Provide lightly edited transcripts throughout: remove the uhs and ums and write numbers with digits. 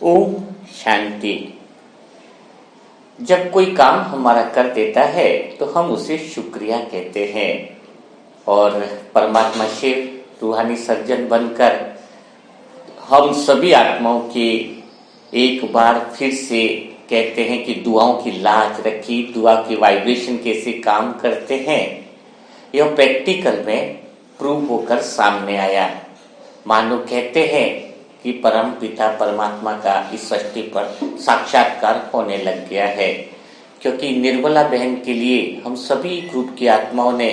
ओम शांति। जब कोई काम हमारा कर देता है तो हम उसे शुक्रिया कहते हैं और परमात्मा शिव रूहानी सर्जन बनकर हम सभी आत्माओं के एक बार फिर से कहते हैं कि दुआओं की लाज रखी, दुआ की वाइब्रेशन कैसे काम करते हैं, यह प्रैक्टिकल में प्रूव होकर सामने आया। मानो कहते हैं कि परम पिता परमात्मा का इस सृष्टि पर साक्षात्कार होने लग गया है, क्योंकि निर्मला बहन के लिए हम सभी ग्रुप की आत्माओं ने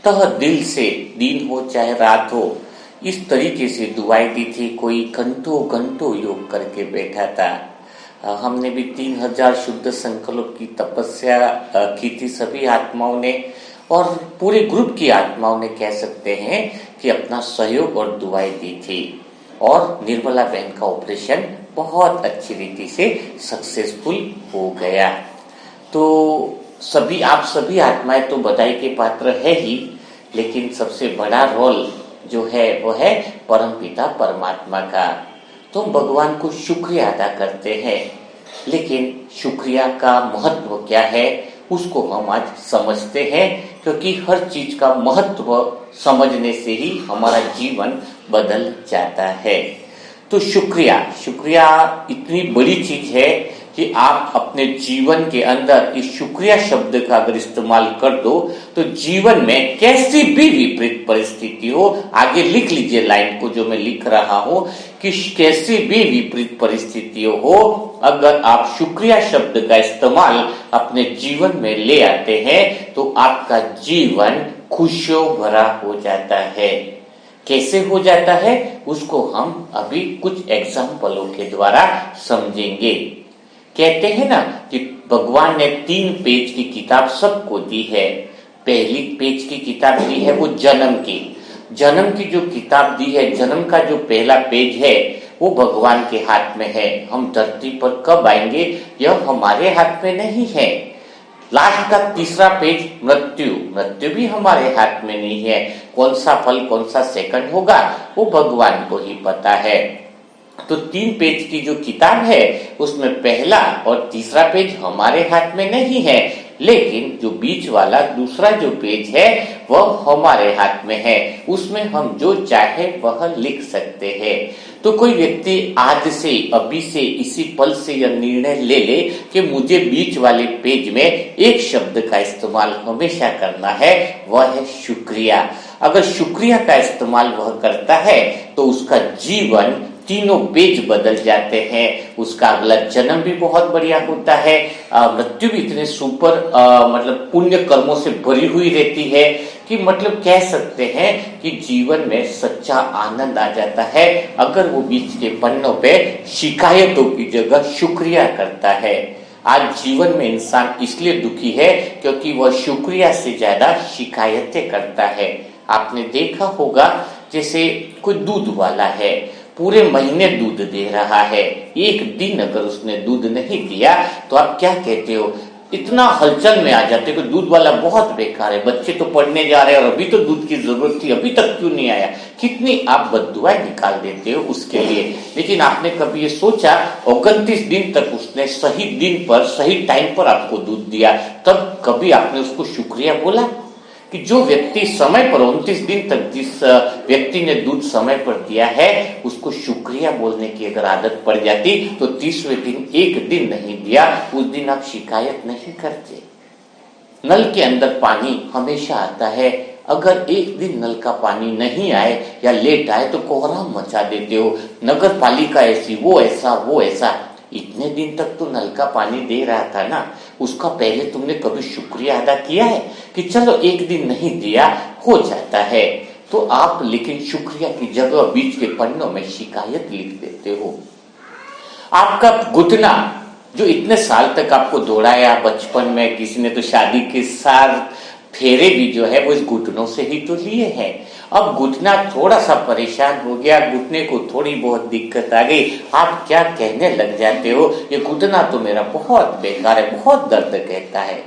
तह दिल से, दिन हो चाहे रात हो, इस तरीके से दुआएं दी थी। कोई घंटों घंटों योग करके बैठा था। हमने भी 3000 शुद्ध संकल्प की तपस्या की थी सभी आत्माओं ने, और पूरे ग्रुप की आत्माओं ने कह सकते हैं कि अपना सहयोग और दुआएं दी थी। और निर्मला बहन का ऑपरेशन बहुत अच्छी रीति से सक्सेसफुल हो गया। तो आप सभी आत्माएं तो बधाई के पात्र है ही, लेकिन सबसे बड़ा रोल जो है वो है परम पिता परमात्मा का। तो हम भगवान को शुक्रिया अदा करते हैं, लेकिन शुक्रिया का महत्व क्या है उसको हम आज समझते हैं, क्योंकि हर चीज का महत्व समझने से ही हमारा जीवन बदल जाता है। तो शुक्रिया इतनी बड़ी चीज है कि आप अपने जीवन के अंदर इस शुक्रिया शब्द का अगर इस्तेमाल कर दो तो जीवन में कैसी भी विपरीत परिस्थिति हो, आगे लिख लीजिए लाइन को जो मैं लिख रहा हूं, कि कैसी भी विपरीत परिस्थितियों हो, अगर आप शुक्रिया शब्द का इस्तेमाल अपने जीवन में ले आते हैं तो आपका जीवन खुशियों भरा हो जाता है। कैसे हो जाता है उसको हम अभी कुछ एग्जाम्पलों के द्वारा समझेंगे। कहते हैं ना कि भगवान ने 3 पेज की किताब सबको दी है। पहली पेज की किताब दी है वो जन्म की जो किताब दी है, जन्म का जो पहला पेज है वो भगवान के हाथ में है। हम धरती पर कब आएंगे यह हमारे हाथ में नहीं है। लास्ट का तीसरा पेज मृत्यु भी हमारे हाथ में नहीं है। कौन सा फल कौन सा सेकंड होगा वो भगवान को ही पता है। तो 3 पेज की जो किताब है उसमें पहला और तीसरा पेज हमारे हाथ में नहीं है, लेकिन जो बीच वाला दूसरा जो पेज है वह हमारे हाथ में है। उसमें हम जो चाहे वह लिख सकते हैं। तो कोई व्यक्ति आज से, अभी से, इसी पल से यह निर्णय ले ले कि मुझे बीच वाले पेज में एक शब्द का इस्तेमाल हमेशा करना है, वह है शुक्रिया। अगर शुक्रिया का इस्तेमाल वह करता है तो उसका जीवन तीनों पेज बदल जाते हैं। उसका अगला जन्म भी बहुत बढ़िया होता है। मृत्यु भी इतने सुपर मतलब पुण्य कर्मों से भरी हुई रहती है कि मतलब कह सकते हैं कि जीवन में सच्चा आनंद आ जाता है अगर वो बीच के पन्नों पे शिकायतों की जगह शुक्रिया करता है। आज जीवन में इंसान इसलिए दुखी है क्योंकि वह शुक्रिया से ज्यादा शिकायतें करता है। आपने देखा होगा जैसे कोई दूध वाला है, पूरे महीने दूध दे रहा है, एक दिन अगर उसने दूध नहीं दिया तो आप क्या कहते हो? इतना हलचल में आ जाते हो कि दूध वाला बहुत बेकार है, बच्चे तो पढ़ने जा रहे हैं और अभी तो दूध की जरूरत थी, अभी तक क्यों नहीं आया। कितनी आप बद्दुआएं निकाल देते हो उसके लिए। लेकिन आपने कभी ये सोचा 29 दिन तक उसने सही दिन पर सही टाइम पर आपको दूध दिया, तब कभी आपने उसको शुक्रिया बोला? कि जो व्यक्ति समय पर 29 दिन तक जिस व्यक्ति ने दूध समय पर दिया है उसको शुक्रिया बोलने की अगर आदत पड़ जाती तो 30वें दिन एक दिन नहीं दिया उस दिन आप शिकायत नहीं करते। नल के अंदर पानी हमेशा आता है, अगर एक दिन नल का पानी नहीं आए या लेट आए तो कोहराम मचा देते हो, नगर पालिका ऐसी, वो ऐसा। इतने दिन तक तो नल का पानी दे रहा था ना, उसका पहले तुमने कभी शुक्रिया अदा किया है कि चलो एक दिन नहीं दिया हो जाता है। तो आप लेकिन शुक्रिया की जगह बीच के पन्नों में शिकायत लिख देते हो। आपका घुटना जो इतने साल तक आपको दौड़ाया बचपन में, किसी ने तो शादी के साथ फेरे भी जो है वो इस घुटनों से ही तो लिए हैं। अब घुटना थोड़ा सा परेशान हो गया, घुटने को थोड़ी बहुत दिक्कत आ गई, आप क्या कहने लग जाते हो? ये घुटना तो मेरा बहुत बेकार है, बहुत दर्द कहता है।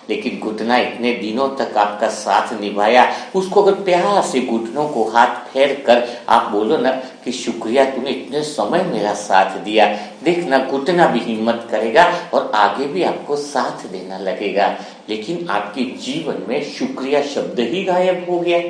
लेकिन घुटना इतने दिनों तक आपका साथ निभाया, उसको अगर प्यार से घुटनों को हाथ फेर कर आप बोलो ना कि शुक्रिया तूने इतने समय मेरा साथ दिया, देखना घुटना भी हिम्मत करेगा और आगे भी आपको साथ देना लगेगा। लेकिन आपके जीवन में शुक्रिया शब्द ही गायब हो गया।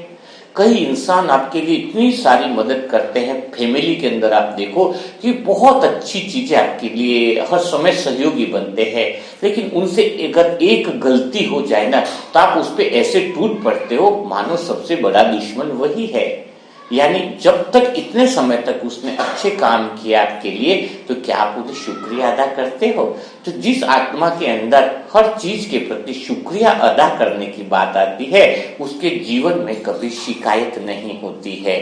कई इंसान आपके लिए इतनी सारी मदद करते हैं, फैमिली के अंदर आप देखो कि बहुत अच्छी चीजें आपके लिए हर समय सहयोगी बनते हैं, लेकिन उनसे अगर एक गलती हो जाए ना तो आप उस पर ऐसे टूट पड़ते हो मानो सबसे बड़ा दुश्मन वही है। यानी जब तक इतने समय तक उसने अच्छे काम किया आपके लिए, तो क्या आप उन्हें शुक्रिया अदा करते हो? तो जिस आत्मा के अंदर हर चीज के प्रति शुक्रिया अदा करने की बात आती है, उसके जीवन में कभी शिकायत नहीं होती है।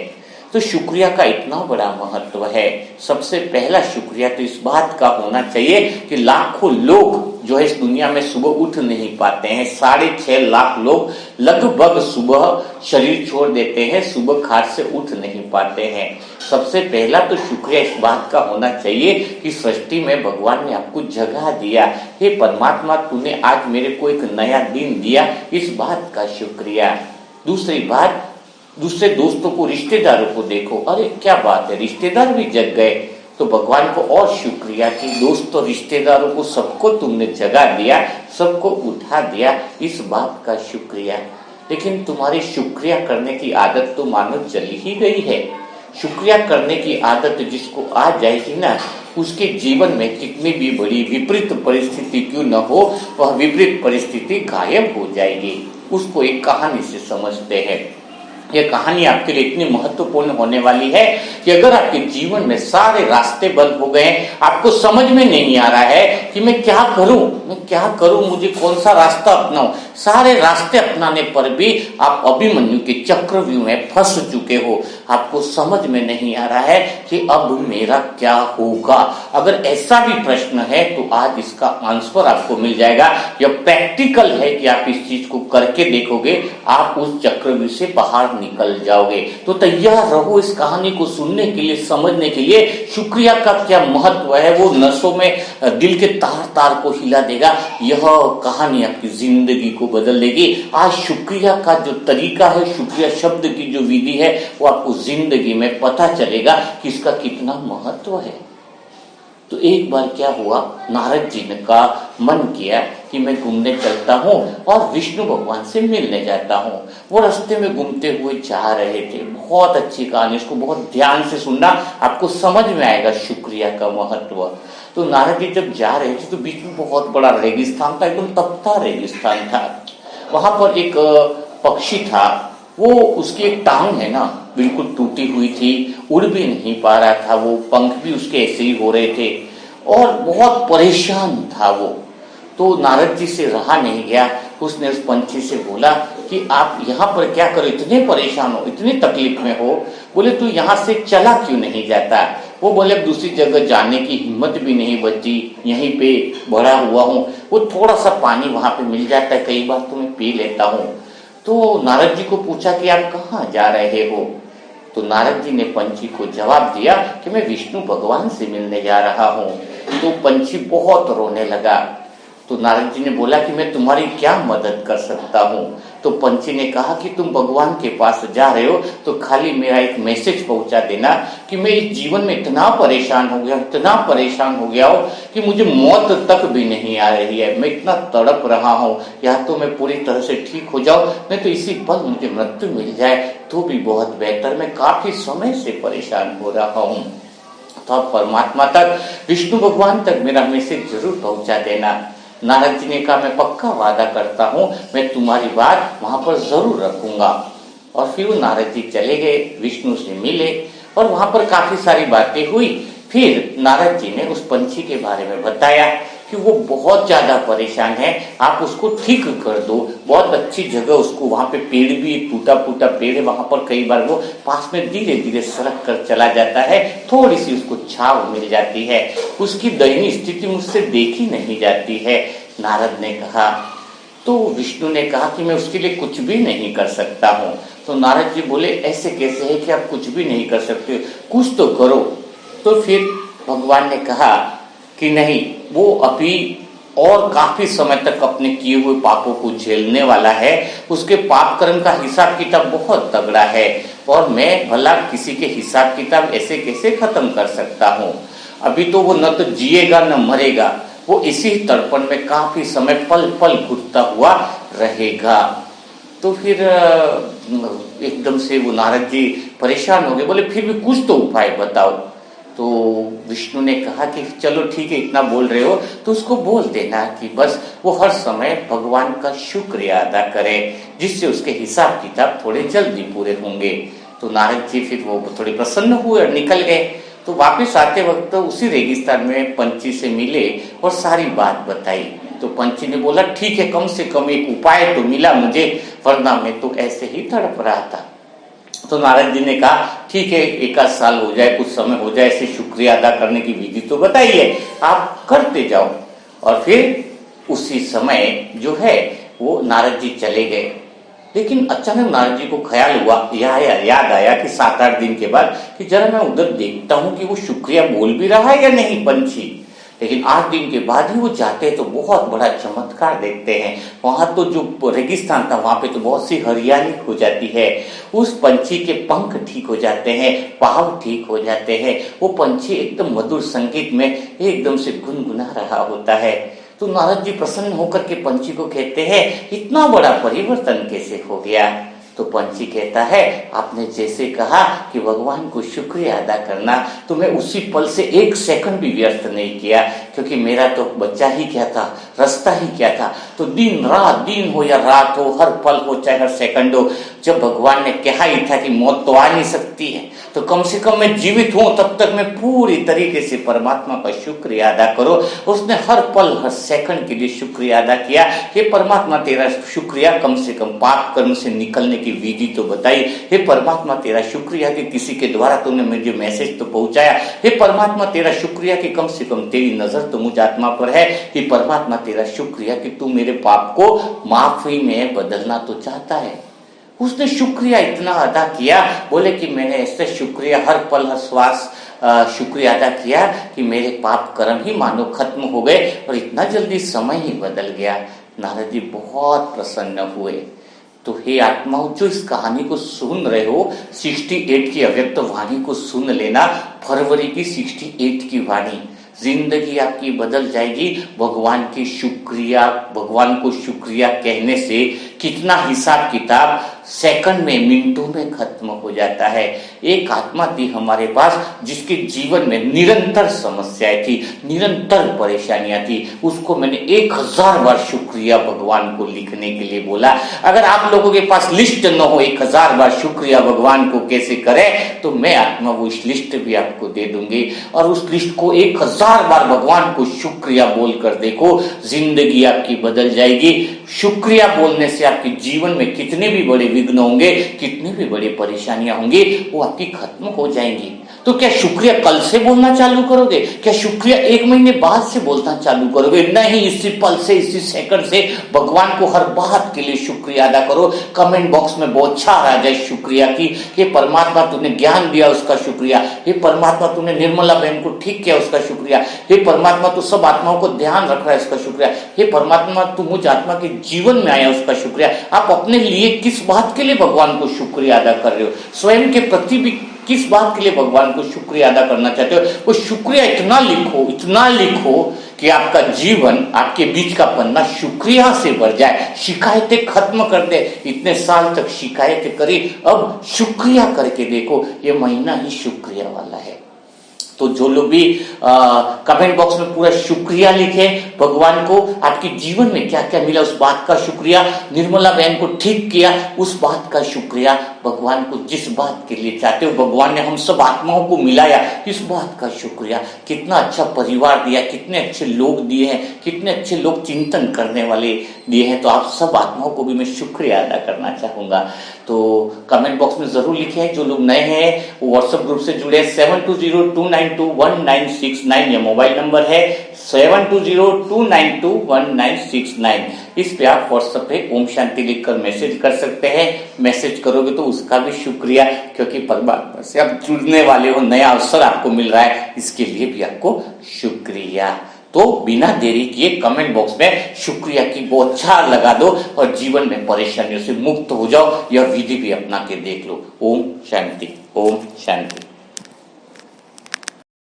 तो शुक्रिया का इतना बड़ा महत्व है। सबसे पहला शुक्रिया तो इस बात का होना चाहिए कि लाखों लोग जो है इस दुनिया में सुबह उठ नहीं पाते हैं, 6.5 लाख लोग लगभग सुबह शरीर छोड़ देते हैं, सुबह खाट से उठ नहीं पाते हैं। सबसे पहला तो शुक्रिया इस बात का होना चाहिए कि सृष्टि में भगवान ने आपको जगह दिया, हे परमात्मा तूने आज मेरे को एक नया दिन दिया, इस बात का शुक्रिया। दूसरी बात, दूसरे दोस्तों को, रिश्तेदारों को देखो, अरे क्या बात है, रिश्तेदार भी जग गए, तो भगवान को और शुक्रिया कि दोस्तों रिश्तेदारों को सबको तुमने जगा दिया, सबको उठा दिया, इस बात का शुक्रिया। लेकिन तुम्हारी शुक्रिया करने की आदत तो मानो चली ही गई है। शुक्रिया करने की आदत जिसको आ जाएगी ना, उसके जीवन में कितनी भी बड़ी विपरीत परिस्थिति क्यों न हो, वह विपरीत परिस्थिति गायब हो जाएगी। उसको एक कहानी से समझते हैं। यह कहानी आपके लिए इतनी महत्वपूर्ण होने वाली है कि अगर आपके जीवन में सारे रास्ते बंद हो गए, आपको समझ में नहीं आ रहा है कि मैं क्या करूं, मुझे कौन सा रास्ता अपनाऊं, सारे रास्ते अपनाने पर भी आप अभिमन्यु के चक्रव्यूह में फंस चुके हो, आपको समझ में नहीं आ रहा है कि अब मेरा क्या होगा। अगर ऐसा भी प्रश्न है तो आज इसका आंसर आपको मिल जाएगा। यह प्रैक्टिकल है कि आप इस चीज को करके देखोगे, आप उस चक्रव्यूह से बाहर निकल जाओगे। तो तैयार रहो इस कहानी को सुनने के लिए, समझने के लिए। शुक्रिया का क्या महत्व है वो नसों में दिल के तार तार को हिला देगा। यह कहानी आपकी जिंदगी को बदल देगी। आज शुक्रिया का जो तरीका है, शुक्रिया शब्द की जो विधि है, वो आपको जिंदगी में पता चलेगा कि इसका कितना महत्व है। तो एक बार क्या हुआ, नारद जी ने का मन किया कि मैं घूमने चलता हूँ और विष्णु भगवान से मिलने जाता हूँ। वो रास्ते में घूमते हुए जा रहे थे। बहुत अच्छी कहानी, इसको बहुत ध्यान से सुनना, आपको समझ में आएगा शुक्रिया का महत्व। तो नारद जी जब जा रहे थे तो बीच में बहुत बड़ा रेगिस्तान था, एकदम तपता रेगिस्तान था। वहां पर एक पक्षी था, वो उसकी एक टांग है ना बिल्कुल टूटी हुई थी, उड़ भी नहीं पा रहा था, वो पंख भी उसके ऐसे ही हो रहे थे और बहुत परेशान था वो। तो नारद जी से रहा नहीं गया, उसने उस पंछी से बोला कि आप यहाँ पर क्या करो, इतने परेशान हो, इतनी तकलीफ में हो, बोले तू यहाँ से चला क्यों नहीं जाता। वो बोले दूसरी जगह जाने की हिम्मत भी नहीं बची, यहीं पे भरा हुआ हूँ, वो थोड़ा सा पानी वहां पे मिल जाता है, कई बार तो मैं पी लेता हूँ। तो नारद जी को पूछा कि आप कहाँ जा रहे हो। तो नारद जी ने पंछी को जवाब दिया कि मैं विष्णु भगवान से मिलने जा रहा हूँ। तो पंछी बहुत रोने लगा। तो नारद जी ने बोला कि मैं तुम्हारी क्या मदद कर सकता हूँ। तो पंछी ने कहा कि तुम भगवान के पास जा रहे हो तो खाली मेरा एक मैसेज पहुंचा देना कि मैं इस जीवन में इतना परेशान हो गया हो कि मुझे मौत तक भी नहीं आ रही है, मैं इतना तड़प रहा हूँ, या तो मैं पूरी तरह से ठीक हो जाऊं, नहीं तो इसी पल मुझे मृत्यु मिल जाए तो भी बहुत बेहतर, मैं काफी समय से परेशान हो रहा हूँ। तो अब परमात्मा तक, विष्णु भगवान तक मेरा मैसेज जरूर पहुंचा देना। नारद जी ने कहा मैं पक्का वादा करता हूँ, मैं तुम्हारी बात वहां पर जरूर रखूंगा। और फिर वो नारद जी चले गए, विष्णु से मिले और वहां पर काफी सारी बातें हुई। फिर नारद जी ने उस पंछी के बारे में बताया कि वो बहुत ज्यादा परेशान है, आप उसको ठीक कर दो, बहुत अच्छी जगह उसको, वहां पे पेड़ भी टूटा फूटा पेड़ है, वहां पर कई बार वो पास में धीरे धीरे सरक कर चला जाता है, थोड़ी सी उसको छाव मिल जाती है, उसकी दयनीय स्थिति मुझसे देखी नहीं जाती है। नारद ने कहा, तो विष्णु ने कहा कि मैं उसके लिए कुछ भी नहीं कर सकता हूँ। तो नारद जी बोले ऐसे कैसे है कि आप कुछ भी नहीं कर सकते, कुछ तो करो। तो फिर भगवान ने कहा कि नहीं, वो अभी और काफी समय तक अपने किए हुए पापों को झेलने वाला है। उसके पाप कर्म का हिसाब किताब बहुत तगड़ा है और मैं भला किसी के हिसाब किताब ऐसे कैसे खत्म कर सकता हूँ। अभी तो वो न तो जिएगा न मरेगा, वो इसी तड़पण में काफी समय पल पल घुटता हुआ रहेगा। तो फिर एकदम से वो नारद जी परेशान हो गए, बोले फिर भी कुछ तो उपाय बताओ। तो विष्णु ने कहा कि चलो ठीक है, इतना बोल रहे हो तो उसको बोल देना कि बस वो हर समय भगवान का शुक्रिया अदा करे, जिससे उसके हिसाब किताब थोड़े जल्दी पूरे होंगे। तो नारद जी फिर वो थोड़े प्रसन्न हुए और निकल गए। तो वापस आते वक्त उसी रेगिस्तान में पंछी से मिले और सारी बात बताई। तो पंछी ने बोला ठीक है, कम से कम एक उपाय तो मिला मुझे, वरना मैं तो ऐसे ही तड़प रहा था। तो नारद जी ने कहा ठीक है, 1 साल हो जाए, कुछ समय हो जाए, ऐसे शुक्रिया अदा करने की विधि तो बताइए, आप करते जाओ। और फिर उसी समय जो है वो नारद जी चले गए। लेकिन अचानक नारद जी को ख्याल हुआ, याद आया कि 7-8 दिन के बाद कि जरा मैं उधर देखता हूँ कि वो शुक्रिया बोल भी रहा है या नहीं पंछी। लेकिन 8 दिन के बाद ही वो जाते हैं तो बहुत बड़ा चमत्कार देखते हैं। वहां तो जो रेगिस्तान था वहां पे तो बहुत सी हरियाली हो जाती है। उस पंछी के पंख ठीक हो जाते हैं, पाँव ठीक हो जाते हैं। वो पंछी एकदम मधुर संगीत में एकदम से गुनगुना रहा होता है। तो नारद जी प्रसन्न होकर के पंछी को कहते हैं इतना बड़ा परिवर्तन कैसे हो गया। तो पंछी कहता है आपने जैसे कहा कि भगवान को शुक्रिया अदा करना, तो मैं उसी पल से 1 सेकंड भी व्यर्थ नहीं किया, क्योंकि मेरा तो बच्चा ही क्या था, रास्ता ही क्या था। तो दिन रात, दिन हो या रात हो, हर पल हो चाहे हर सेकंड हो, जब भगवान ने कहा ही था कि मौत तो आ नहीं सकती है, तो कम से कम मैं जीवित हूं तब तक मैं पूरी तरीके से परमात्मा का शुक्रिया अदा करो। उसने हर पल हर सेकंड के लिए शुक्रिया अदा किया। हे परमात्मा तेरा शुक्रिया, कम से कम पाप कर्म से निकलने की विधि तो बताई। हे परमात्मा तेरा शुक्रिया कि किसी के द्वारा तूने मुझे मैसेज तो पहुंचाया। हे परमात्मा तेरा शुक्रिया कि कम से कम तेरी नजर तो मुझ आत्मा पर है। हे परमात्मा तेरा शुक्रिया कि तू मेरे पाप को माफी में बदलना तो चाहता है। उसने शुक्रिया इतना अदा किया, बोले कि मैंने ऐसे शुक्रिया हर पल हर श्वास शुक्रिया अदा किया कि मेरे पाप कर्म ही मानो खत्म हो गए और इतना जल्दी समय ही बदल गया। नारद जी बहुत प्रसन्न हुए। तो हे आत्माओं, जो इस कहानी को सुन रहे हो, 68 की अव्यक्त वाणी को सुन लेना, फरवरी की 68 की वाणी, जिंदगी आपकी बदल जाएगी। भगवान की शुक्रिया, भगवान को शुक्रिया कहने से कितना हिसाब किताब सेकंड में, मिनटों में खत्म हो जाता है। एक आत्मा थी हमारे पास जिसके जीवन में निरंतर समस्याएं थी, निरंतर परेशानियां थी। उसको मैंने 1000 बार शुक्रिया भगवान को लिखने के लिए बोला। अगर आप लोगों के पास लिस्ट न हो 1000 बार शुक्रिया भगवान को कैसे करें, तो मैं आत्मा वो इस लिस्ट भी आपको दे दूंगी। और उस लिस्ट को 1000 बार भगवान को शुक्रिया बोलकर देखो, जिंदगी आपकी बदल जाएगी। शुक्रिया बोलने से आपके जीवन में कितने भी बड़े विघ्न होंगे, कितनी भी बड़ी परेशानियां होंगी, वो आपकी खत्म हो जाएंगी। तो क्या शुक्रिया कल से बोलना चालू करोगे? क्या शुक्रिया 1 महीने बाद से बोलना चालू करोगे? नहीं, इसी पल से, इसी सेकंड से भगवान को हर बात के लिए शुक्रिया अदा करो। कमेंट बॉक्स में बहुत छार आ जाए शुक्रिया की। ये परमात्मा तूने ज्ञान दिया उसका शुक्रिया, हे परमात्मा तूने निर्मला बहन को ठीक किया उसका शुक्रिया, हे परमात्मा तू सब आत्माओं को ध्यान रख रहा है उसका शुक्रिया, हे परमात्मा तू मुझ आत्मा के जीवन में आया उसका शुक्रिया। आप अपने लिए किस बात के लिए भगवान को शुक्रिया अदा कर रहे हो? स्वयं के प्रति भी किस बात के लिए भगवान को शुक्रिया अदा करना चाहते हो? वो शुक्रिया इतना लिखो कि आपका जीवन, आपके बीच का पन्ना शुक्रिया से भर जाए। शिकायतें खत्म कर दे। इतने साल तक शिकायतें करी, अब शुक्रिया करके देखो, ये महीना ही शुक्रिया वाला है। तो जो लोग भी कमेंट बॉक्स में पूरा शुक्रिया लिखे भगवान को, आपके जीवन में क्या क्या मिला उस बात का शुक्रिया, निर्मला बहन को ठीक किया उस बात का शुक्रिया, भगवान को जिस बात के लिए चाहते हो, भगवान ने हम सब आत्माओं को मिलाया इस बात का शुक्रिया, कितना अच्छा परिवार दिया, कितने अच्छे लोग दिए हैं, कितने अच्छे लोग चिंतन करने वाले दिए हैं। तो आप सब आत्माओं को भी मैं शुक्रिया अदा करना चाहूंगा। तो कमेंट बॉक्स में जरूर लिखे। जो लोग नए हैं वो व्हाट्सएप ग्रुप से जुड़े, 7202921969 ये मोबाइल नंबर है, 7202921969। इस पे आप व्हाट्सएप पे ओम शांति लिखकर मैसेज कर सकते हैं। मैसेज करोगे तो उसका भी शुक्रिया, क्योंकि परमात्मा से आप जुड़ने वाले हो, नया अवसर आपको मिल रहा है, इसके लिए भी आपको शुक्रिया। तो बिना देरी किए कमेंट बॉक्स में शुक्रिया की बौछार लगा दो और जीवन में परेशानियों से मुक्त हो जाओ। यह विधि भी अपना के देख लो। ओम शांति, ओम शांति।